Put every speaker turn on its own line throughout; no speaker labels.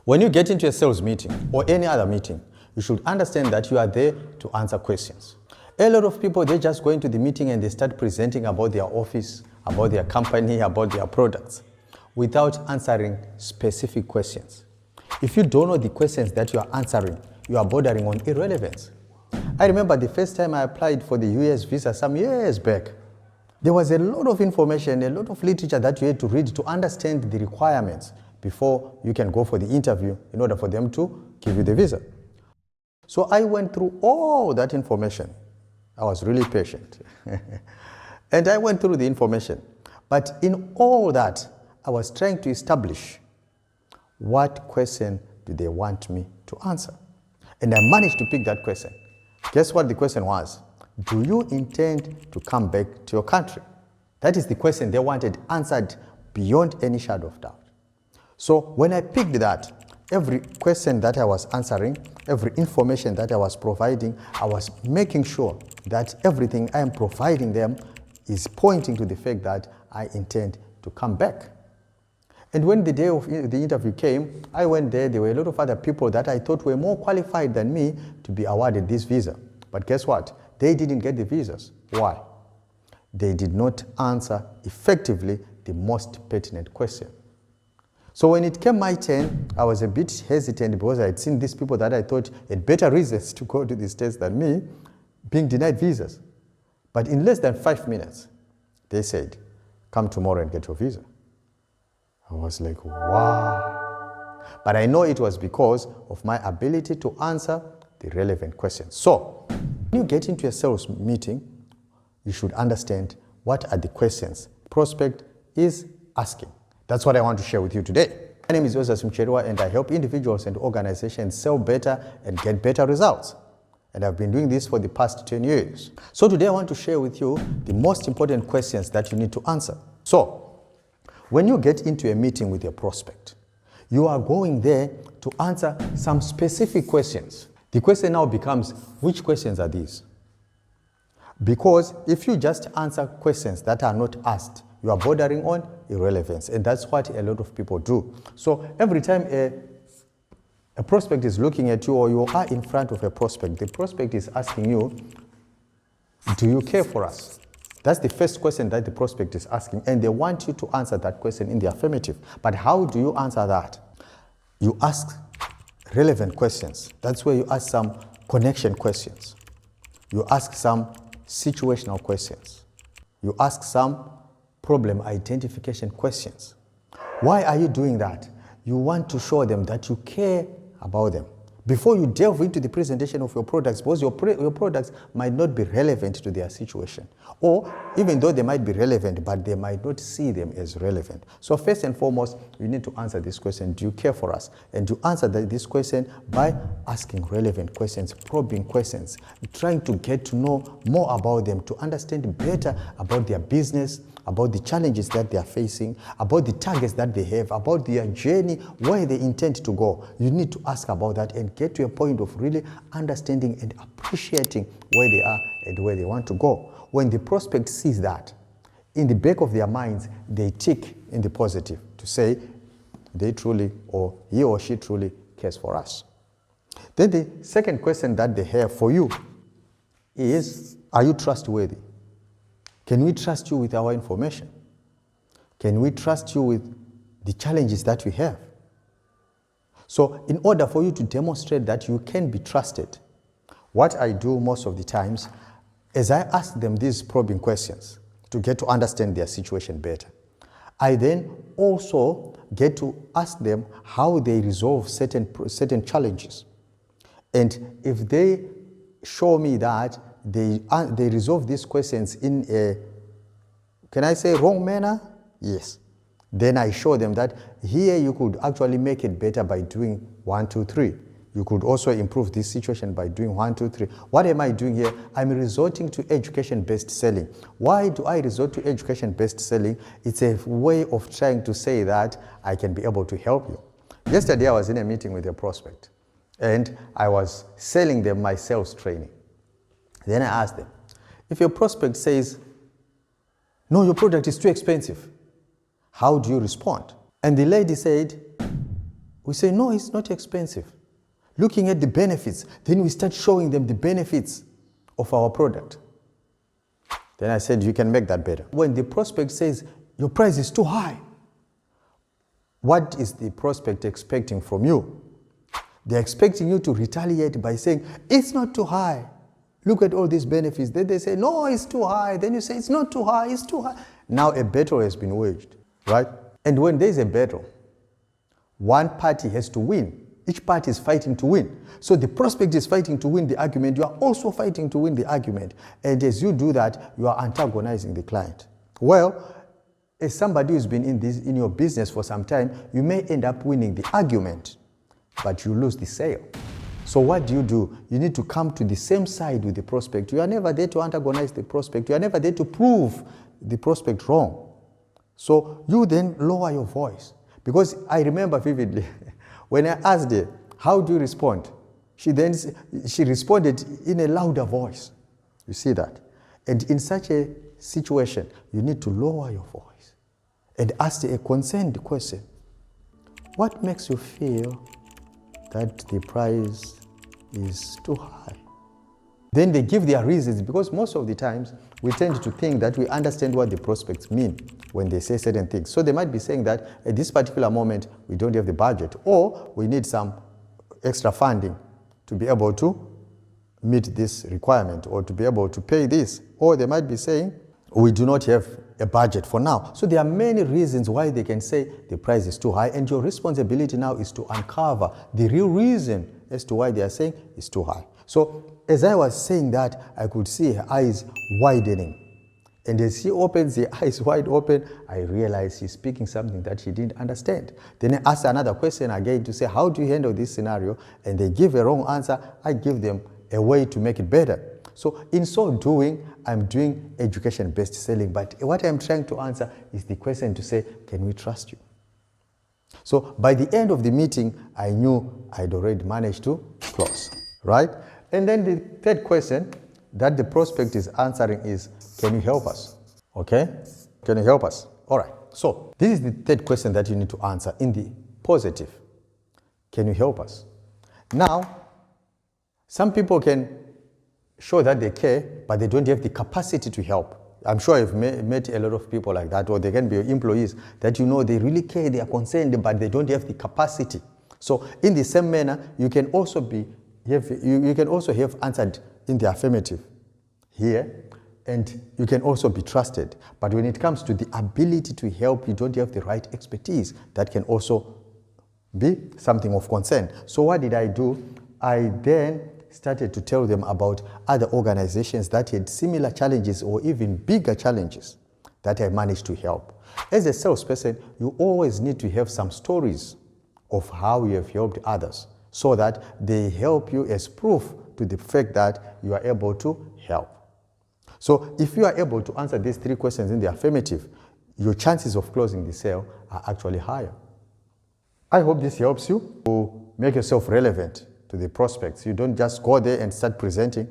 When you get into a sales meeting or any other meeting, you should understand that you are there to answer questions. A lot of people, they just go into the meeting and they start presenting about their office, about their company, about their products, without answering specific questions. If you don't know the questions that you are answering, you are bordering on irrelevance. I remember the first time I applied for the US visa some years back. There was a lot of information, a lot of literature that you had to read to understand the requirements before you can go for the interview in order for them to give you the visa. So I went through all that information. I was really patient. And I went through the information. But in all that, I was trying to establish what question do they want me to answer. And I managed to pick that question. Guess what the question was? Do you intend to come back to your country? That is the question they wanted answered beyond any shadow of doubt. So when I picked that, every question that I was answering, every information that I was providing, I was making sure that everything I am providing them is pointing to the fact that I intend to come back. And when the day of the interview came, I went there. There were a lot of other people that I thought were more qualified than me to be awarded this visa. But guess what? They didn't get the visas. Why? They did not answer effectively the most pertinent question. So when it came my turn, I was a bit hesitant because I had seen these people that I thought had better reasons to go to the States than me being denied visas. But in less than 5 minutes, they said, come tomorrow and get your visa. I was like, wow. But I know it was because of my ability to answer the relevant questions. So when you get into a sales meeting, you should understand what are the questions prospect is asking. That's what I want to share with you today. My name is Joseph Mcheriwa, and I help individuals and organizations sell better and get better results. And I've been doing this for the past 10 years. So today I want to share with you the most important questions that you need to answer. So when you get into a meeting with your prospect, you are going there to answer some specific questions. The question now becomes, which questions are these? Because if you just answer questions that are not asked, you are bordering on irrelevance. And that's what a lot of people do. So every time a prospect is looking at you or you are in front of a prospect, the prospect is asking you, do you care for us? That's the first question that the prospect is asking, and they want you to answer that question in the affirmative. But how do you answer that? You ask relevant questions. That's where you ask some connection questions. You ask some situational questions. You ask some problem identification questions. Why are you doing that? You want to show them that you care about them. Before you delve into the presentation of your products, because your products might not be relevant to their situation. Or even though they might be relevant, but they might not see them as relevant. So first and foremost, you need to answer this question, do you care for us? And you answer this question by asking relevant questions, probing questions, trying to get to know more about them, to understand better about their business, about the challenges that they are facing, about the targets that they have, about their journey, where they intend to go. You need to ask about that and get to a point of really understanding and appreciating where they are and where they want to go. When the prospect sees that, in the back of their minds, they tick in the positive to say they truly, or he or she truly cares for us. Then the second question that they have for you is, are you trustworthy? Can we trust you with our information? Can we trust you with the challenges that we have? So in order for you to demonstrate that you can be trusted, what I do most of the times is I ask them these probing questions to get to understand their situation better. I then also get to ask them how they resolve certain challenges. And if they show me that they resolve these questions in a, can I say wrong manner? Yes. Then I show them that here you could actually make it better by doing 1, 2, 3. You could also improve this situation by doing 1, 2, 3. What am I doing here? I'm resorting to education-based selling. Why do I resort to education-based selling? It's a way of trying to say that I can be able to help you. Yesterday I was in a meeting with a prospect and I was selling them my sales training. Then I asked them, if your prospect says, no, your product is too expensive, how do you respond? And the lady said, We say, no, it's not expensive. Looking at the benefits, then we start showing them the benefits of our product. Then I said, you can make that better. When the prospect says, your price is too high, what is the prospect expecting from you? They're expecting you to retaliate by saying, it's not too high. Look at all these benefits. Then they say, no, it's too high. Then you say, it's not too high, it's too high. Now a battle has been waged, right? And when there's a battle, one party has to win. Each party is fighting to win. So the prospect is fighting to win the argument. You are also fighting to win the argument. And as you do that, you are antagonizing the client. Well, as somebody who's been in your business for some time, you may end up winning the argument, but you lose the sale. So what do? You need to come to the same side with the prospect. You are never there to antagonize the prospect. You are never there to prove the prospect wrong. So you then lower your voice. Because I remember vividly, when I asked her, how do you respond? She responded in a louder voice. You see that? And in such a situation, you need to lower your voice and ask a concerned question. What makes you feel that the price is too high? Then they give their reasons, because most of the times we tend to think that we understand what the prospects mean when they say certain things. So they might be saying that at this particular moment we don't have the budget, or we need some extra funding to be able to meet this requirement, or to be able to pay this. Or they might be saying we do not have a budget for now. So there are many reasons why they can say the price is too high, and your responsibility now is to uncover the real reason as to why they are saying it's too high. So as I was saying that, I could see her eyes widening. And as she opens the eyes wide open, I realized she's speaking something that she didn't understand. Then I asked another question again to say, how do you handle this scenario? And they give a wrong answer. I give them a way to make it better. So in so doing, I'm doing education-based selling. But what I'm trying to answer is the question to say, can we trust you? So by the end of the meeting, I knew I'd already managed to close, right? And then the third question that the prospect is answering is, can you help us? Okay? Can you help us? All right. So this is the third question that you need to answer in the positive. Can you help us? Now, some people can show that they care, but they don't have the capacity to help. I'm sure you've met a lot of people like that, or they can be employees that you know they really care, they are concerned, but they don't have the capacity. So in the same manner, you can also have answered in the affirmative here, and you can also be trusted. But when it comes to the ability to help, you don't have the right expertise. That can also be something of concern. So what did I do? I then started to tell them about other organizations that had similar challenges or even bigger challenges that I managed to help. As a salesperson, you always need to have some stories of how you have helped others, so that they help you as proof to the fact that you are able to help. So if you are able to answer these three questions in the affirmative, your chances of closing the sale are actually higher. I hope this helps you to make yourself relevant to the prospects. You don't just go there and start presenting.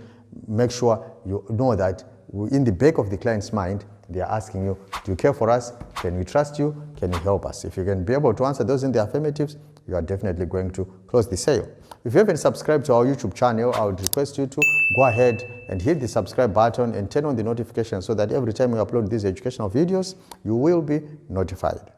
Make sure you know that in the back of the client's mind, they are asking you, do you care for us? Can we trust you? Can you help us? If you can be able to answer those in the affirmatives, you are definitely going to close the sale. If you haven't subscribed to our YouTube channel, I would request you to go ahead and hit the subscribe button and turn on the notifications so that every time we upload these educational videos, you will be notified.